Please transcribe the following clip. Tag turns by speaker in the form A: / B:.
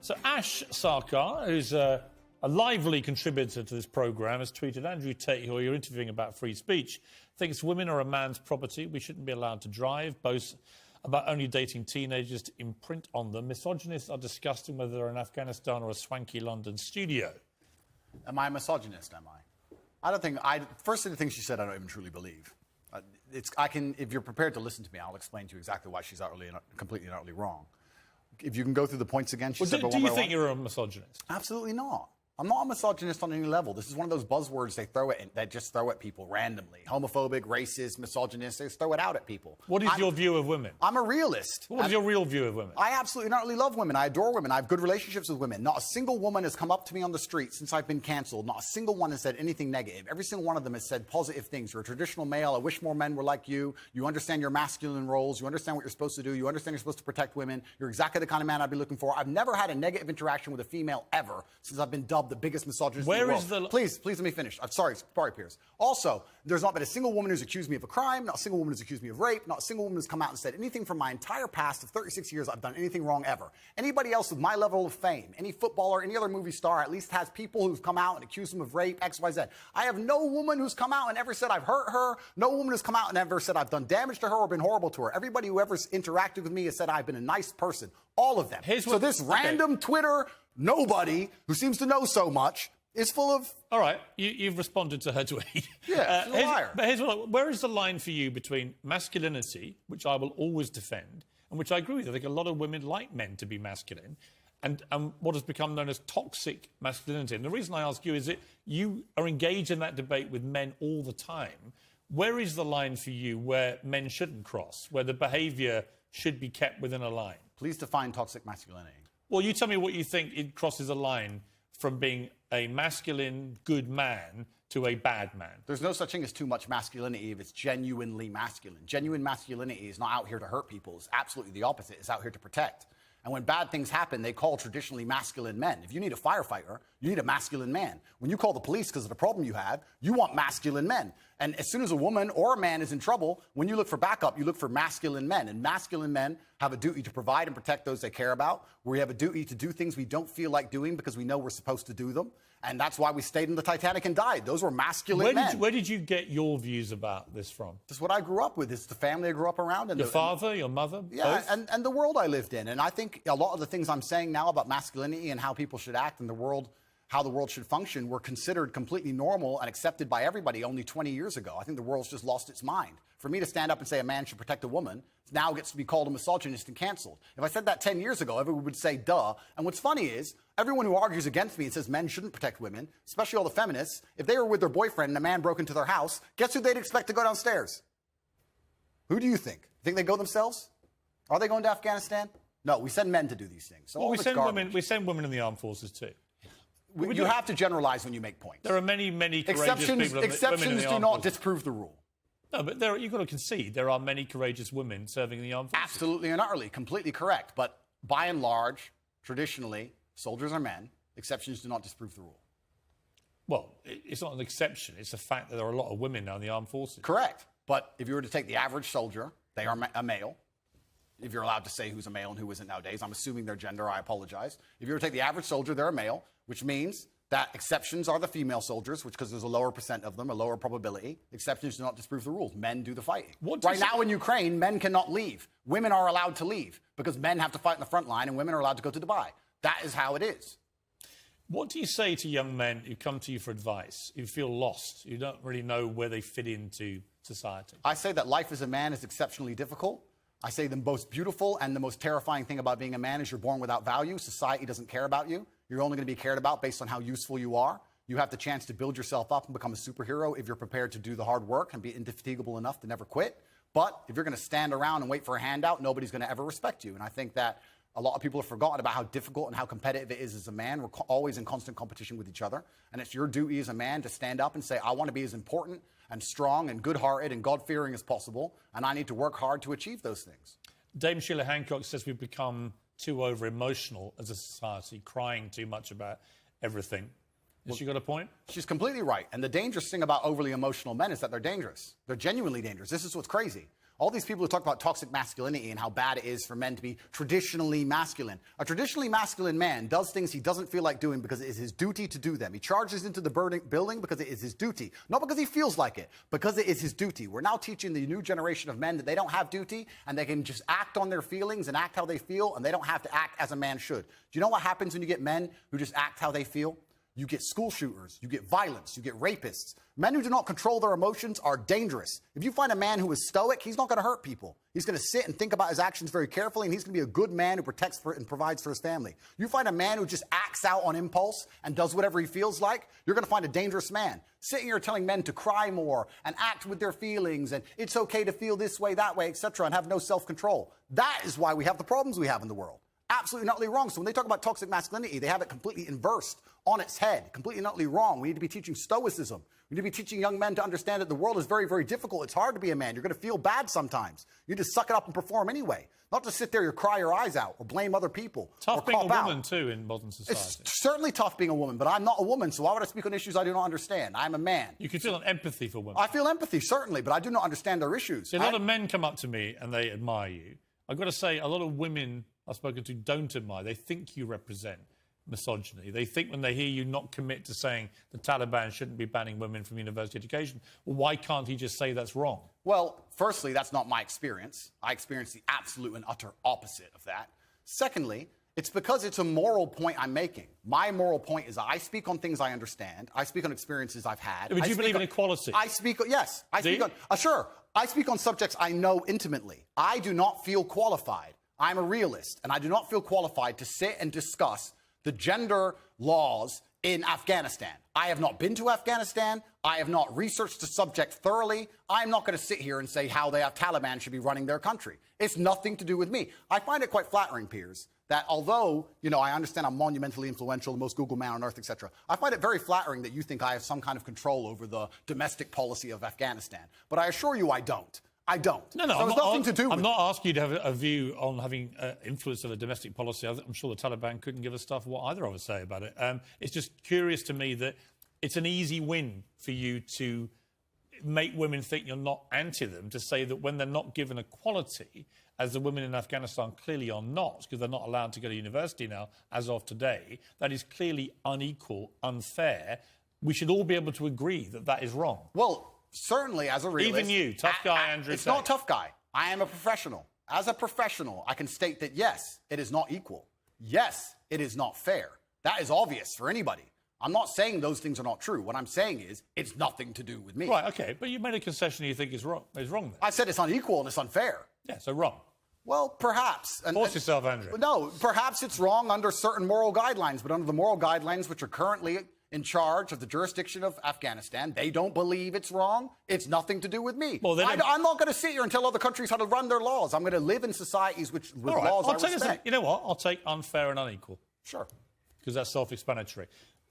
A: So Ash Sarkar, who's a lively contributor to this programme, has tweeted, Andrew Tate, who you're interviewing about free speech, thinks women are a man's property. We shouldn't be allowed to drive. Boasts about only dating teenagers to imprint on them. Misogynists are discussing whether they're in Afghanistan or a swanky London studio.
B: Am I a misogynist, am I? I don't think... First of the things she said, I don't even truly believe. If you're prepared to listen to me, I'll explain to you exactly why she's completely and utterly wrong. If you can go through the points again, she said...
A: Do you think you're a misogynist?
B: Absolutely not. I'm not a misogynist on any level. This is one of those buzzwords they just throw at people randomly. Homophobic, racist, misogynist, they just throw it out at people.
A: What is your view of women?
B: I'm a realist.
A: What is your real view of women?
B: I absolutely not really love women. I adore women. I have good relationships with women. Not a single woman has come up to me on the street since I've been cancelled. Not a single one has said anything negative. Every single one of them has said positive things. You're a traditional male. I wish more men were like you. You understand your masculine roles. You understand what you're supposed to do. You understand you're supposed to protect women. You're exactly the kind of man I'd be looking for. I've never had a negative interaction with a female ever since I've been dubbed the biggest misogynist.
A: Where is the...
B: Please let me finish. I'm sorry, Piers. Also, there's not been a single woman who's accused me of a crime, not a single woman who's accused me of rape, not a single woman who's come out and said anything from my entire past of 36 years I've done anything wrong ever. Anybody else with my level of fame, any footballer, any other movie star, at least has people who've come out and accused them of rape, X, Y, Z. I have no woman who's come out and ever said I've hurt her. No woman who's come out and ever said I've done damage to her or been horrible to her. Everybody who ever's interacted with me has said I've been a nice person. All of them.
A: So
B: this random Twitter nobody who seems to know so much is full of...
A: All right, you've responded to her tweet.
B: Yeah, she's a liar.
A: But where is the line for you between masculinity, which I will always defend, and which I agree with? I think a lot of women like men to be masculine, and what has become known as toxic masculinity. And the reason I ask you is that you are engaged in that debate with men all the time. Where is the line for you where men shouldn't cross, where the behaviour should be kept within a line?
B: Please define toxic masculinity.
A: Well, you tell me what you think it crosses a line from being a masculine, good man to a bad man.
B: There's no such thing as too much masculinity if it's genuinely masculine. Genuine masculinity is not out here to hurt people. It's absolutely the opposite. It's out here to protect. And when bad things happen, they call traditionally masculine men. If you need a firefighter, you need a masculine man. When you call the police because of the problem you have, you want masculine men. And as soon as a woman or a man is in trouble, when you look for backup, you look for masculine men. And masculine men have a duty to provide and protect those they care about. We have a duty to do things we don't feel like doing because we know we're supposed to do them. And that's why we stayed in the Titanic and died. Those were masculine men.
A: Where did you get your views about this from?
B: This is what I grew up with. It's the family I grew up around. And
A: your father, your mother,
B: yeah,
A: both?
B: and the world I lived in. And I think a lot of the things I'm saying now about masculinity and how people should act in the world, how the world should function, were considered completely normal and accepted by everybody only 20 years ago. I think the world's just lost its mind. For me to stand up and say a man should protect a woman now gets to be called a misogynist and canceled. If I said that 10 years ago, everyone would say, duh. And what's funny is, everyone who argues against me and says men shouldn't protect women, especially all the feminists, if they were with their boyfriend and a man broke into their house, guess who they'd expect to go downstairs? Who do you think? Think they go themselves? Are they going to Afghanistan? No, we send men to do these things. So
A: well, we send women in the armed forces too.
B: You have to generalize when you make points.
A: There are many courageous people.
B: Exceptions do not disprove the rule.
A: No, but you've got to concede there are many courageous women serving in the armed forces.
B: Absolutely and utterly, completely correct. But by and large, traditionally, soldiers are men. Exceptions do not disprove the rule.
A: Well, it's not an exception. It's a fact that there are a lot of women now in the armed forces.
B: Correct. But if you were to take the average soldier, they are a male. If you're allowed to say who's a male and who isn't nowadays, I'm assuming their gender, I apologize. If you were to take the average soldier, they're a male, which means that exceptions are the female soldiers, because there's a lower percent of them, a lower probability. Exceptions do not disprove the rules. Men do the fighting. Right now in Ukraine, men cannot leave. Women are allowed to leave because men have to fight in the front line and women are allowed to go to Dubai. That is how it is.
A: What do you say to young men who come to you for advice, who feel lost, who don't really know where they fit into society?
B: I say that life as a man is exceptionally difficult. I say the most beautiful and the most terrifying thing about being a man is you're born without value. Society doesn't care about you. You're only going to be cared about based on how useful you are. You have the chance to build yourself up and become a superhero if you're prepared to do the hard work and be indefatigable enough to never quit. But if you're going to stand around and wait for a handout, nobody's going to ever respect you. And I think that a lot of people have forgotten about how difficult and how competitive it is as a man. We're always in constant competition with each other. And it's your duty as a man to stand up and say, I want to be as important and strong and good-hearted and God-fearing as possible, and I need to work hard to achieve those things.
A: Dame Sheila Hancock says we've become too over-emotional as a society, crying too much about everything. Has she got a point?
B: She's completely right. And the dangerous thing about overly emotional men is that they're dangerous. They're genuinely dangerous. This is what's crazy. All these people who talk about toxic masculinity and how bad it is for men to be traditionally masculine. A traditionally masculine man does things he doesn't feel like doing because it is his duty to do them. He charges into the building because it is his duty. Not because he feels like it, because it is his duty. We're now teaching the new generation of men that they don't have duty and they can just act on their feelings and act how they feel, and they don't have to act as a man should. Do you know what happens when you get men who just act how they feel? You get school shooters, you get violence, you get rapists. Men who do not control their emotions are dangerous. If you find a man who is stoic, he's not going to hurt people. He's going to sit and think about his actions very carefully, and he's going to be a good man who protects and provides for his family. You find a man who just acts out on impulse and does whatever he feels like, you're going to find a dangerous man. Sitting here telling men to cry more and act with their feelings and it's okay to feel this way, that way, etc., and have no self-control. That is why we have the problems we have in the world. Absolutely and utterly wrong. So when they talk about toxic masculinity, they have it completely inversed on its head, completely and utterly wrong. We need to be teaching stoicism. We need to be teaching young men to understand that the world is very, very difficult. It's hard to be a man. You're going to feel bad sometimes. You need to suck it up and perform anyway. Not to sit there and cry your eyes out or blame other people.
A: Tough
B: or
A: being a woman,
B: out.
A: too, in modern society.
B: It's certainly tough being a woman, but I'm not a woman, so why would I speak on issues I do not understand? I'm a man.
A: You can feel an empathy for women.
B: I feel empathy, certainly, but I do not understand their issues.
A: See, a lot of men come up to me and they admire you. I've got to say, a lot of women I've spoken to don't admire. They think you represent misogyny. They think when they hear you not commit to saying the Taliban shouldn't be banning women from university education, well, why can't he just say that's wrong?
B: Well, firstly, that's not my experience. I experience the absolute and utter opposite of that. Secondly, it's because it's a moral point I'm making. My moral point is I speak on things I understand. I speak on experiences I've had.
A: But do you believe in equality?
B: Yes. Sure. I speak on subjects I know intimately. I do not feel qualified. I'm a realist, and I do not feel qualified to sit and discuss the gender laws in Afghanistan. I have not been to Afghanistan. I have not researched the subject thoroughly. I'm not going to sit here and say how the Taliban should be running their country. It's nothing to do with me. I find it quite flattering, Piers, that although, I understand I'm monumentally influential, the most Google man on earth, etc., I find it very flattering that you think I have some kind of control over the domestic policy of Afghanistan. But I assure you I don't. I don't.
A: No,
B: so it's nothing to do with
A: I'm not asking you to have a view on having influence of a domestic policy. I'm sure the Taliban couldn't give a stuff what either of us say about it. It's just curious to me that it's an easy win for you to make women think you're not anti them, to say that when they're not given equality, as the women in Afghanistan clearly are not, because they're not allowed to go to university now, as of today, that is clearly unequal, unfair. We should all be able to agree that that is wrong.
B: Well, certainly, as a realist...
A: Even you, tough guy Andrew
B: It's
A: Tate.
B: not tough guy. I am a professional. As a professional, I can state that, yes, it is not equal. Yes, it is not fair. That is obvious for anybody. I'm not saying those things are not true. What I'm saying is it's nothing to do with me.
A: Right, OK, but you made a concession you think is wrong there.
B: I said it's unequal and it's unfair.
A: Yeah, so wrong.
B: Well, perhaps.
A: Force yourself, Andrew.
B: No, perhaps it's wrong under certain moral guidelines, but under the moral guidelines which are currently in charge of the jurisdiction of Afghanistan, they don't believe it's wrong. It's nothing to do with me. Well, I'm not going to sit here and tell other countries how to run their laws. I'm going to live in societies with laws I respect.
A: You know what? I'll take unfair and unequal.
B: Sure.
A: Because that's self-explanatory.